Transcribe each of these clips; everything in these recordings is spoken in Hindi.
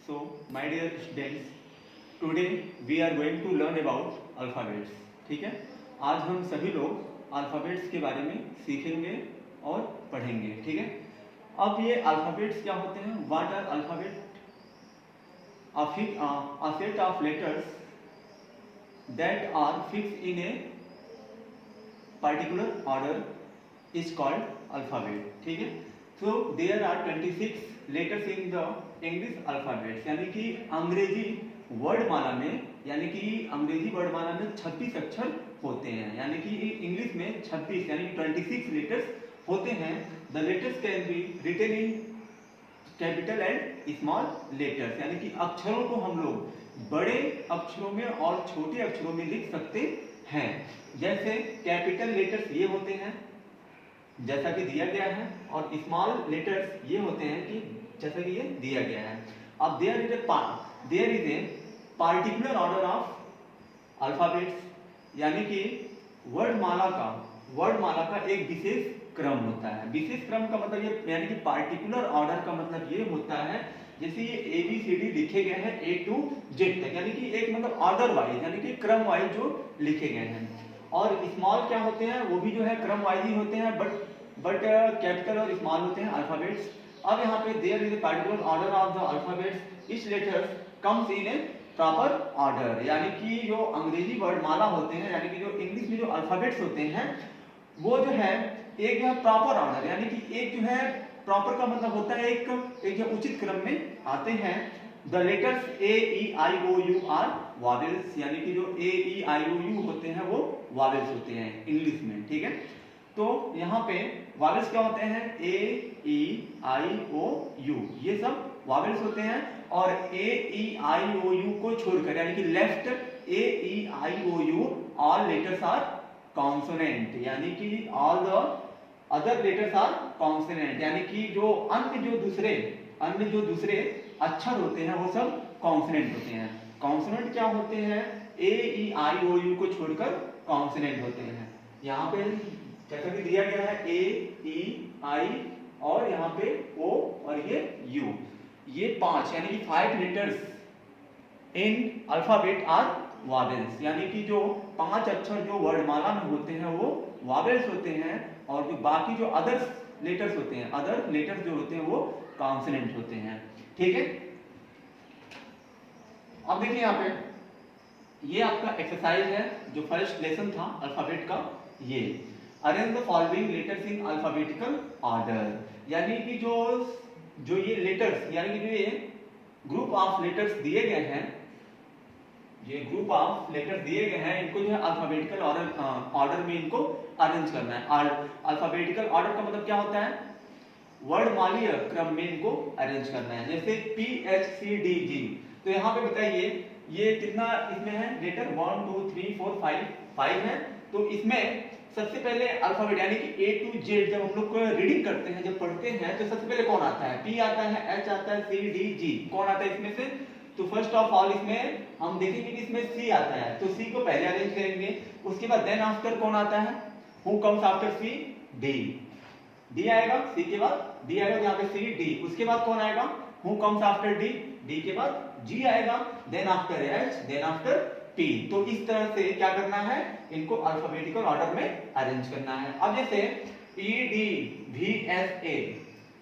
So, my dear students, today we are going to learn about alphabets. ठीक है, आज हम सभी लोग अल्फ़ाबेट्स के बारे में सीखेंगे और पढ़ेंगे. ठीक है, अब ये अल्फ़ाबेट्स क्या होते हैं? What are alphabet? A set of letters that are fixed in a particular order is called alphabet. ठीक है, so there are 26 letters in the English alphabet. यानी कि अंग्रेजी वर्णमाला में, यानी कि अंग्रेजी वर्णमाला में 26 अक्षर होते हैं. यानी कि इंग्लिश में 26 यानी कि 26 लेटर्स होते हैं. The letters can be written in capital and small letters. यानी कि अक्षरों को हम लोग बड़े अक्षरों में और छोटे अक्षरों में लिख सकते हैं. जैसे कैपिटल लेटर्स ये होते हैं जैसा कि दिया गया है, और स्मॉल लेटर्स ये होते हैं कि जैसा कि ये दिया गया है. अब there is a particular order of alphabets. यानी कि वर्णमाला का एक विशेष क्रम होता है. विशेष क्रम का मतलब ये, यानी कि पार्टिकुलर ऑर्डर का मतलब ये होता है जैसे ये ABCD लिखे गए हैं A to Z तक, यानी कि एक मतलब ऑर्डर वाइज, यानी कि क्रम वाइज जो लिखे गए हैं. और स्मॉल क्या होते हैं? वो भी जो है क्रम वाइज ही होते हैं, बट कैपिटल और स्मॉल होते हैं अल्फाबेट्स. अब यहाँ पे there is a particular order of the alphabets. Each letters comes in a proper order. यानी कि जो अंग्रेजी वर्णमाला होते हैं, यानी कि जो इंग्लिश में जो अल्फाबेट्स होते हैं, वो जो है एक जो है प्रॉपर ऑर्डर, यानी कि एक जो है प्रॉपर का मतलब होता है एक जो उचित क्रम में आते हैं. The letters A-E-I-O-U are vowels. यानी कि जो A-E-I-O-U होते हैं वो वॉवेल्स होते हैं इंग्लिश में. ठीक है, तो यहाँ पे वॉवेल्स क्या होते हैं? A-E-I-O-U, ये सब वॉवेल्स होते हैं. और A-E-I-O-U को छोड़कर, यानी कि left A-E-I-O-U, all letters are consonant. यानी कि all the other letters are consonant. यानी कि जो अन्य जो दूसरे अक्षर होते हैं वो सब कॉन्सोनेंट होते हैं. कॉन्सोनेंट क्या होते हैं? A-E-I-O-U को छोड़कर कॉन्सोनेंट होते हैं. यहाँ पे जैसा कि दिया गया है A-E-I और यहाँ पे O और ये U, ये 5 यानी कि 5 letters in alphabet are vowels. यानी कि जो 5 अक्षर जो वर्णमाला में होते हैं वो वॉवेल्स होते हैं, और जो बाकी जो अदर लेटर्स जो होते हैं वो कॉन्सोनेंट होते हैं. ठीक है, अब देखिए यहाँ पे ये आपका एक्सरसाइज है जो फर्स्ट लेसन था अल्फाबेट का. ये arrange the following letters in alphabetical order. यानी कि जो ये लेटर्स, यानी कि जो ये ग्रुप ऑफ लेटर्स दिए गए हैं, इनको जो है अल्फाबेटिकल ऑर्डर में इनको अरेंज करना है. अल्फाबेटिकल ऑर्डर का मतलब क्या होता है? वर्णमालीय क्रम में इनको अरेंज करना है. जैसे PHCDG, तो यहाँ पे बताइए ये कितना इसमें है लेटर? 1 2 3 4 5 है. तो इसमें सबसे पहले अल्फाबेट यानी कि A to Z जब हम लोग रीडिंग करते हैं, जब पढ़ते हैं, तो सबसे पहले कौन आता है? P आता है, H आता है, C D G. कौन आता है इसमें से? तो फर्स्ट ऑफ ऑल इसमें हम देखेंगे कि इसमें C आता है, तो C को पहले अरेंज करेंगे. उसके बाद देन आफ्टर कौन आता है? Who comes after C? D आएगा. C के बाद D आएगा, यहाँ पे C D. उसके बाद कौन आएगा? Who comes after D? D के बाद G आएगा. Then after H, then after P. तो इस तरह से क्या करना है? इनको अल्फाबेटिकल ऑर्डर में अरेंज करना है. अब जैसे EDVSA,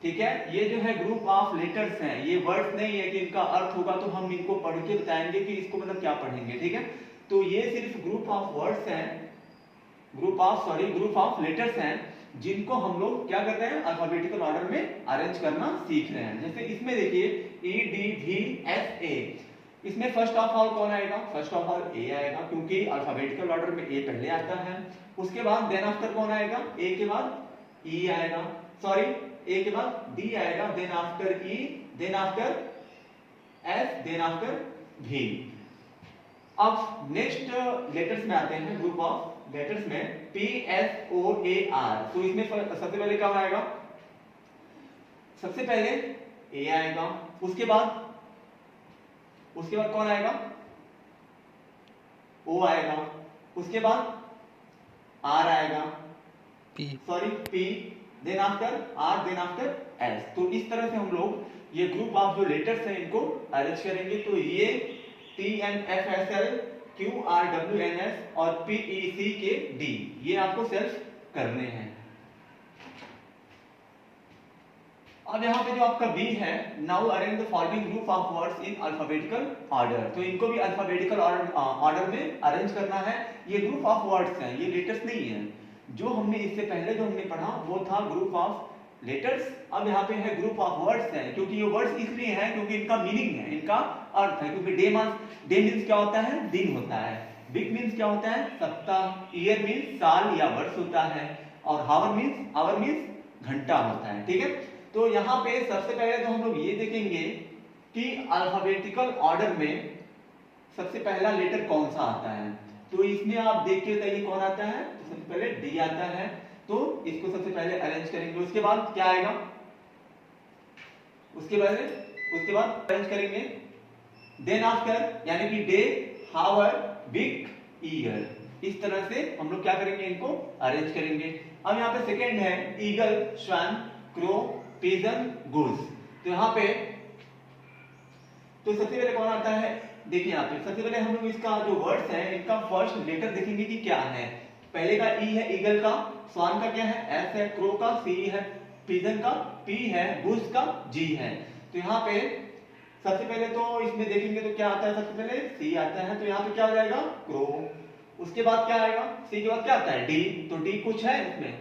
ठीक है, ये जो है ग्रुप ऑफ लेटर्स हैं. ये वर्ड्स नहीं है कि इनका अर्थ होगा, तो हम इनको पढ़ के बताएंगे कि इसको मतलब क्या पढ़ेंगे. ठीक है, तो ये सिर्फ ग्रुप ऑफ वर्ड्स हैं, ग्रुप ऑफ लेटर्स हैं, जिनको हम लोग क्या कर रहे हैं? अल्फाबेटिकल ऑर्डर में अरेंज करना सीख रहे हैं. जैसे इसमें देखिए EDVSA, इसमें फर्स्ट ऑफ ऑल कौन आएगा? फर्स्ट ऑफ ऑल A आएगा, क्योंकि अल्फाबेटिकल ऑर्डर में A पहले आता है. उसके बाद देन आफ्टर कौन आएगा? A के बाद E आएगा, A के बाद D आएगा, then after E, then after S, then after V. अब नेक्स्ट लेटर्स में आते हैं, ग्रुप ऑफ लेटर्स में PSOAR. तो इसमें सबसे पहले क्या आएगा? सबसे पहले A आएगा. उसके बाद कौन आएगा? O आएगा. उसके बाद R आएगा, P, then after R, then after S. तो इस तरह से हम लोग ये ग्रुप ऑफ जो लेटर्स हैं इनको अरेंज करेंगे। तो ये TNFSL QRWNS और PECKD ये आपको सेल्फ करने हैं। अब यहाँ पे जो आपका बी है, now arrange the following group of words in alphabetical order. तो इनको भी अल्फाबेटिकल ऑर्डर में अरेंज करना है। ये ग्रुप ऑफ वर्ड्स हैं, ये लेटर्स नहीं है। जो हमने इससे पहले जो हमने पढ़ा वो था ग्रुप ऑफ लेटर्स, अब यहाँ पे है ग्रुप ऑफ वर्ड्स है। क्योंकि ये वर्ड्स इसलिए हैं क्योंकि इनका मीनिंग है, इनका अर्थ है। क्योंकि डे मीन्स क्या होता है, दिन होता है। वीक मीन्स क्या होता है, सप्ताह। ईयर मीन्स साल या वर्ष होता है। और आवर मीन्स घंटा होता है। ठीक है, तो यहाँ पे सबसे पहले तो हम लोग ये देखेंगे कि अल्फाबेटिकल ऑर्डर में सबसे पहला लेटर कौन सा आता है। तो इसमें आप देख के बताइए कौन आता है। तो सबसे पहले डी आता है, तो इसको सबसे पहले अरेंज करेंगे। उसके बाद क्या आएगा, उसके बाद अरेंज करेंगे देन आफ्टर, यानी कि डे, हावर, वीक, ईयर। इस तरह से हम लोग क्या करेंगे, इनको अरेंज करेंगे। अब यहाँ पे सेकेंड है ईगल, स्वान, क्रो, पिजन, गूज। तो यहाँ पे तो सबसे पहले कौन आता है, देखिए यहाँ पे सबसे पहले हम लोग इसका जो वर्ड्स है इनका फर्स्ट लेटर देखेंगे कि क्या है। पहले का ई है ईगल का, स्वान का क्या है एस है, क्रो का सी है, पिजन का पी है, गूज का जी है। तो यहाँ पे सबसे पहले तो इसमें देखेंगे तो क्या आता है, सबसे पहले सी आता है। तो यहाँ पे क्या हो जाएगा, क्रो। उसके बाद क्या आएगा, सी के बाद क्या आता है, डी। तो डी कुछ है इसमें,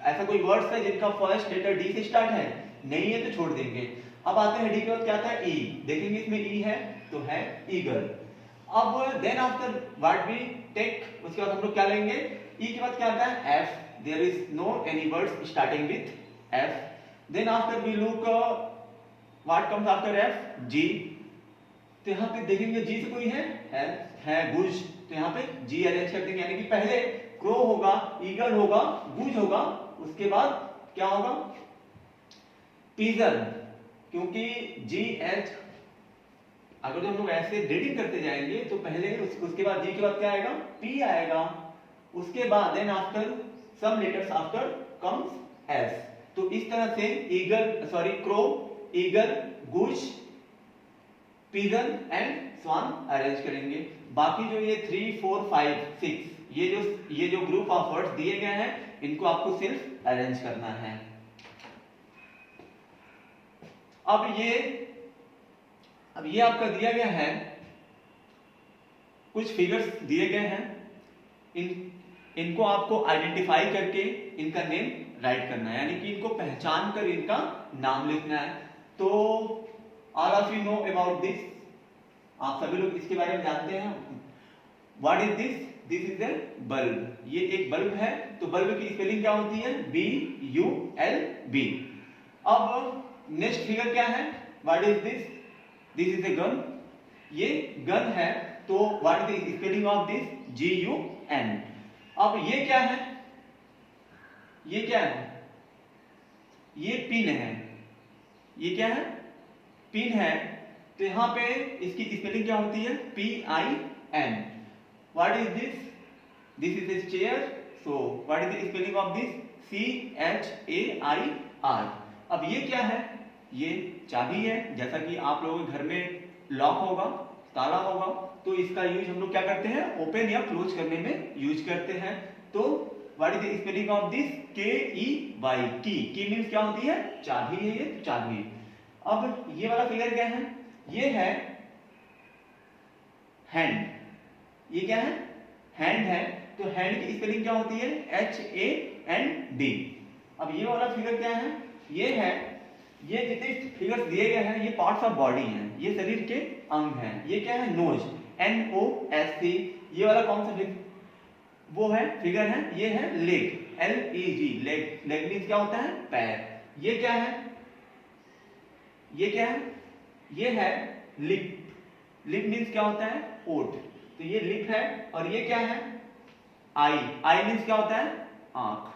ऐसा कोई वर्ड्स है जिनका फर्स्ट लेटर डी से स्टार्ट है, नहीं है तो छोड़ देंगे। अब आते हैं डी के बाद क्या आता है, ई। देखेंगे इसमें ई है तो है ईगल। अब then after what we take, उसके बाद हम लोग क्या लेंगे, ई के बाद क्या आता है F. There is no any words starting with F. Then after we look what comes after F, G. तो यहाँ पे देखेंगे जी से कोई है गुज। तो यहाँ पे जी अरेंज कर देंगे, यानी कि पहले क्रो होगा, ईगल होगा, गुज होगा, उसके बाद क्या होगा, पिजन। क्योंकि जी एच अगर हम लोग ऐसे रीडिंग करते जाएंगे तो पहले उसके बाद जी के बाद क्या आएगा, पी आएगा। उसके बाद then after some letters after comes S. तो इस तरह से crow, eagle, goose, pigeon and swan arrange करेंगे। बाकी जो ये 3, 4, 5, 6 ये जो ग्रुप ऑफ वर्ड्स दिए गए हैं इनको आपको सिर्फ अरेंज करना है। अब ये आपका दिया गया है, कुछ फिगर्स दिए गए हैं, इनको आपको आइडेंटिफाई करके इनका नेम राइट करना है, यानी कि इनको पहचान कर इनका नाम लिखना है। तो all of you know about this, आप सभी लोग इसके बारे में जानते हैं। What is this, this is a bulb. ये एक बल्ब है। तो बल्ब की स्पेलिंग क्या होती है, BULB। अब नेक्स्ट फिगर क्या है, what is this, this is a gun. ये गन है। तो what is the spelling of this, GUN। अब ये क्या है, ये क्या है, ये पिन है। ये क्या है, पिन है। तो यहां पे इसकी स्पेलिंग क्या होती है, PIN। What is this, this is a chair. So what is the spelling of this, CHAIR। अब ये क्या है, ये चाबी है। जैसा कि आप लोगों के घर में लॉक होगा, ताला होगा, तो इसका यूज हम लोग क्या करते हैं, ओपन या क्लोज करने में यूज करते हैं। तो what is the spelling of this, KEY। की मींस क्या होती है, चाबी है ये, चाबी। अब ये वाला फिगर क्या है, ये है हैंड। ये क्या है, हैंड है। तो हैंड की स्पेलिंग क्या होती है, HAND। अब ये वाला फिगर क्या है, ये है, ये जितने फिगर्स दिए गए हैं ये पार्ट्स ऑफ बॉडी हैं, ये शरीर के अंग हैं। ये क्या है, नोज, NOSC। ये वाला कौन सा वो है फिगर है, ये है लेग, LEG। लेग मींस क्या होता है, पैर। ये क्या है, ये क्या है, ये है लिप। लिप मींस क्या होता है, ओठ। तो ये लिप है। और ये क्या है, आई मींस क्या होता है, आंख।